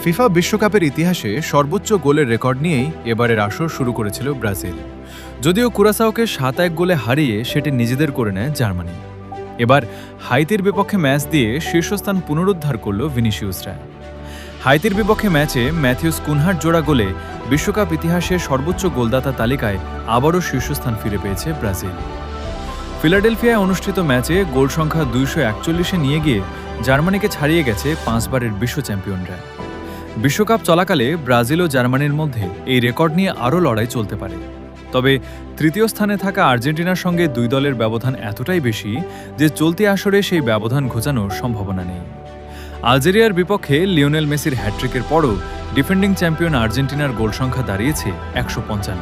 FIFA বিশ্বকাপের ইতিহাসে সর্বোচ্চ গোলের রেকর্ড নিয়েই এবারের আসর শুরু করেছিল ব্রাজিল। যদিও কুরাসাওকে 7-1 গোলে হারিয়ে সেটি নিজেদের করে নেয় জার্মানি। এবার হাইতির বিপক্ষে ম্যাচ দিয়ে শীর্ষস্থান পুনরুদ্ধার করল ভিনিসিয়াসরা। হাইতির বিপক্ষে ম্যাচে ম্যাথিউস কুনহার জোড়া গোলে বিশ্বকাপ ইতিহাসের সর্বোচ্চ গোলদাতা তালিকায় আবারও শীর্ষস্থান ফিরে পেয়েছে ব্রাজিল। ফিলাডেলফিয়ায় অনুষ্ঠিত ম্যাচে গোল সংখ্যা 241-এ নিয়ে গিয়ে জার্মানিকে ছাড়িয়ে গেছে 5 বারের বিশ্ব চ্যাম্পিয়নরা। বিশ্বকাপ চলাকালে ব্রাজিল ও জার্মানির মধ্যে এই রেকর্ড নিয়ে আরও লড়াই চলতে পারে। তবে তৃতীয় স্থানে থাকা আর্জেন্টিনার সঙ্গে দুই দলের ব্যবধান এতটাই বেশি যে চলতি আসরে সেই ব্যবধান ঘোচানোর সম্ভাবনা নেই। আলজেরিয়ার বিপক্ষে লিওনেল মেসির হ্যাট্রিকের পরও ডিফেন্ডিং চ্যাম্পিয়ন আর্জেন্টিনার গোল সংখ্যা দাঁড়িয়েছে 155।